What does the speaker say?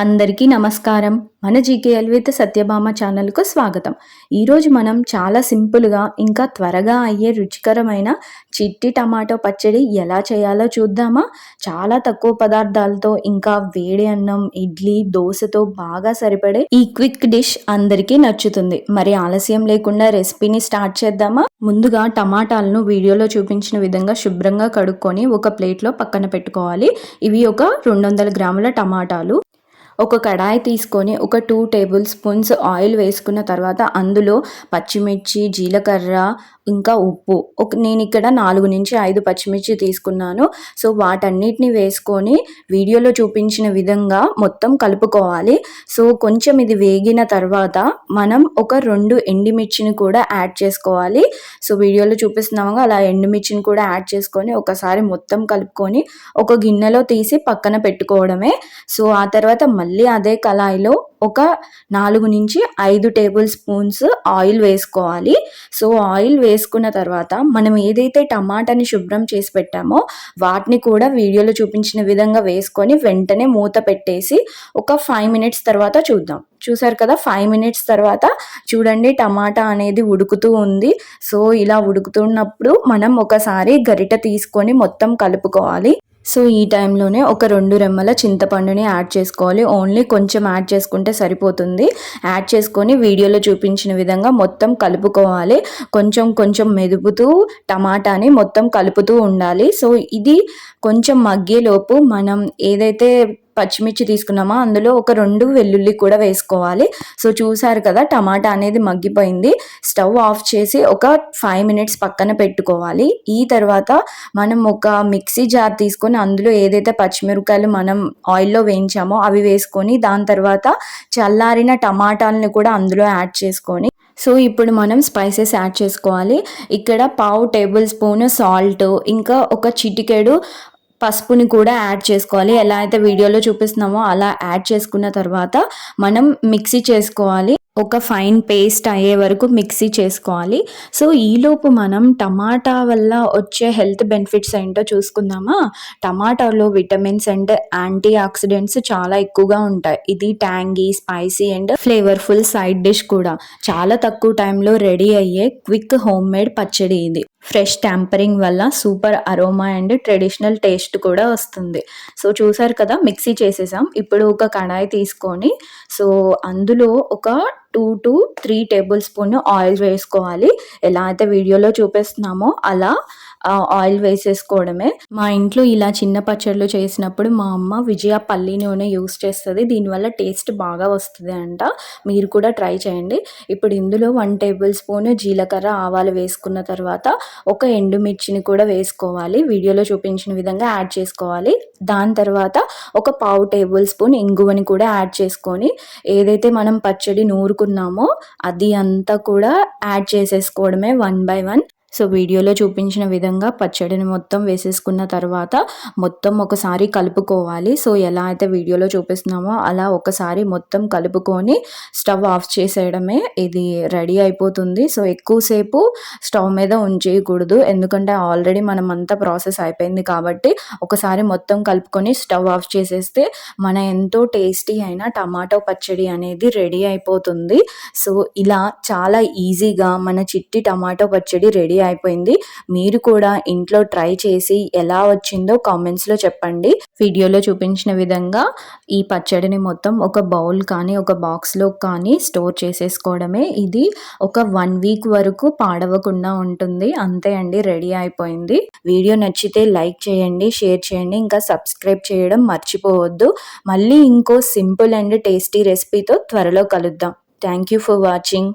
అందరికీ నమస్కారం. మన జీకేఎల్ విత్ సత్యభామ ఛానల్కు స్వాగతం. ఈరోజు మనం చాలా సింపుల్గా ఇంకా త్వరగా అయ్యే రుచికరమైన చిట్టి టమాటో పచ్చడి ఎలా చేయాలో చూద్దామా? చాలా తక్కువ పదార్థాలతో ఇంకా వేడి అన్నం, ఇడ్లీ, దోశతో బాగా సరిపడే ఈ క్విక్ డిష్ అందరికీ నచ్చుతుంది. మరి ఆలస్యం లేకుండా రెసిపీని స్టార్ట్ చేద్దామా? ముందుగా టమాటాలను వీడియోలో చూపించిన విధంగా శుభ్రంగా కడుక్కొని ఒక ప్లేట్లో పక్కన పెట్టుకోవాలి. ఇవి ఒక 200 గ్రాముల టమాటాలు. ఒక కడాయి తీసుకొని ఒక 2 టేబుల్ స్పూన్స్ ఆయిల్ వేసుకున్న తర్వాత అందులో పచ్చిమిర్చి, జీలకర్ర, ఇంకా ఉప్పు, నేను ఇక్కడ 4 నుంచి 5 పచ్చిమిర్చి తీసుకున్నాను. సో వాటన్నిటిని వేసుకొని వీడియోలో చూపించిన విధంగా మొత్తం కలుపుకోవాలి. సో కొంచెం ఇది వేగిన తర్వాత మనం ఒక 2 ఎండుమిర్చిని కూడా యాడ్ చేసుకోవాలి. సో వీడియోలో చూపిస్తున్నాము అలా ఎండుమిర్చిని కూడా యాడ్ చేసుకొని ఒకసారి మొత్తం కలుపుకొని ఒక గిన్నెలో తీసి పక్కన పెట్టుకోవడమే. సో ఆ తర్వాత మళ్ళీ అదే కళాయిలో ఒక 4 నుంచి 5 టేబుల్ స్పూన్స్ ఆయిల్ వేసుకోవాలి. సో ఆయిల్ వేసుకున్న తర్వాత మనం ఏదైతే టమాటాని శుభ్రం చేసి పెట్టామో వాటిని కూడా వీడియోలో చూపించిన విధంగా వేసుకొని వెంటనే మూత పెట్టేసి ఒక 5 మినిట్స్ తర్వాత చూద్దాం. చూసారు కదా, 5 మినిట్స్ తర్వాత చూడండి టమాటా అనేది ఉడుకుతూ ఉంది. సో ఇలా ఉడుకుతున్నప్పుడు మనం ఒకసారి గరిట తీసుకొని మొత్తం కలుపుకోవాలి. సో ఈ టైంలోనే ఒక 2 రెమ్మల చింతపండుని యాడ్ చేసుకోవాలి. ఓన్లీ కొంచెం యాడ్ చేసుకుంటే సరిపోతుంది. యాడ్ చేసుకొని వీడియోలో చూపించిన విధంగా మొత్తం కలుపుకోవాలి. కొంచెం కొంచెం మెదుపుతూ టమాటాని మొత్తం కలుపుతూ ఉండాలి. సో ఇది కొంచెం మగ్గేలోపు మనం ఏదైతే పచ్చిమిర్చి తీసుకున్నామో అందులో ఒక 2 వెల్లుల్లి కూడా వేసుకోవాలి. సో చూసారు కదా టమాటా అనేది మగ్గిపోయింది. స్టవ్ ఆఫ్ చేసి ఒక 5 మినిట్స్ పక్కన పెట్టుకోవాలి. ఈ తర్వాత మనం ఒక మిక్సీ జార్ తీసుకొని అందులో ఏదైతే పచ్చిమిరపకాయలు మనం ఆయిల్లో వేయించామో అవి వేసుకొని దాని తర్వాత చల్లారిన టమాటాలను కూడా అందులో యాడ్ చేసుకొని సో ఇప్పుడు మనం స్పైసెస్ యాడ్ చేసుకోవాలి. ఇక్కడ 1/2 టేబుల్ స్పూన్ సాల్ట్, ఇంకా ఒక చిటికెడు పసుపుని కూడా యాడ్ చేసుకోవాలి. ఎలా అయితే వీడియోలో చూపిస్తున్నామో అలా యాడ్ చేసుకున్న తర్వాత మనం మిక్సీ చేసుకోవాలి. ఒక ఫైన్ పేస్ట్ అయ్యే వరకు మిక్సీ చేసుకోవాలి. సో ఈలోపు మనం టమాటా వల్ల వచ్చే హెల్త్ బెనిఫిట్స్ ఏంటో చూసుకుందామా? టమాటాలో విటమిన్స్ అండ్ యాంటీ ఆక్సిడెంట్స్ చాలా ఎక్కువగా ఉంటాయి. ఇది tangy, spicy and flavourful side dish కూడా. చాలా తక్కువ టైంలో రెడీ అయ్యే క్విక్ హోమ్ మేడ్ పచ్చడి ఇది. ఫ్రెష్ ట్యాంపరింగ్ వల్ల super aroma and traditional taste కూడా వస్తుంది. సో చూసారు కదా, మిక్సీ చేసేసాం. ఇప్పుడు ఒక కడాయి తీసుకొని సో అందులో ఒక 2 to 3 టేబుల్ స్పూన్ ఆయిల్ వేసుకోవాలి. ఎలా అయితే వీడియోలో చూపిస్తున్నామో అలా ఆయిల్ వేసేసుకోవడమే. మా ఇంట్లో ఇలా చిన్న పచ్చళ్ళు చేసినప్పుడు మా అమ్మ విజయ పల్లి నూనె యూస్ చేస్తుంది. దీనివల్ల టేస్ట్ బాగా వస్తుంది అంట. మీరు కూడా ట్రై చేయండి. ఇప్పుడు ఇందులో 1 టేబుల్ స్పూన్ జీలకర్ర, ఆవాలు వేసుకున్న తర్వాత ఒక ఎండుమిర్చిని కూడా వేసుకోవాలి. వీడియోలో చూపించిన విధంగా యాడ్ చేసుకోవాలి. దాని తర్వాత ఒక 1/2 టేబుల్ స్పూన్ ఇంగువని కూడా యాడ్ చేసుకొని ఏదైతే మనం పచ్చడి నూరుకున్నామో అది అంతా కూడా యాడ్ చేసేసుకోవడమే 1 by 1. సో వీడియోలో చూపించిన విధంగా పచ్చడిని మొత్తం వేసేసుకున్న తర్వాత మొత్తం ఒకసారి కలుపుకోవాలి. సో ఎలా అయితే వీడియోలో చూపిస్తున్నామో అలా ఒకసారి మొత్తం కలుపుకొని స్టవ్ ఆఫ్ చేసేయడమే. ఇది రెడీ అయిపోతుంది. సో ఎక్కువసేపు స్టవ్ మీద ఉంచేయకూడదు, ఎందుకంటే ఆల్రెడీ మనం అంతా ప్రాసెస్ అయిపోయింది కాబట్టి ఒకసారి మొత్తం కలుపుకొని స్టవ్ ఆఫ్ చేసేస్తే మన ఎంతో టేస్టీ అయిన టమాటో పచ్చడి అనేది రెడీ అయిపోతుంది. సో ఇలా చాలా ఈజీగా మన చిట్టి టమాటో పచ్చడి రెడీ అయిపోయింది. మీరు కూడా ఇంట్లో ట్రై చేసి ఎలా వచ్చిందో కామెంట్స్లో చెప్పండి. వీడియోలో చూపించిన విధంగా ఈ పచ్చడిని మొత్తం ఒక బౌల్ కానీ ఒక బాక్స్లో కానీ స్టోర్ చేసేసుకోవడమే. ఇది ఒక 1 వీక్ వరకు పాడవకుండా ఉంటుంది. అంతే అండి, రెడీ అయిపోయింది. వీడియో నచ్చితే లైక్ చేయండి, షేర్ చేయండి, ఇంకా సబ్స్క్రైబ్ చేయడం మర్చిపోవద్దు. మళ్ళీ ఇంకో సింపుల్ అండ్ టేస్టీ రెసిపీతో త్వరలో కలుద్దాం. Thank you for watching.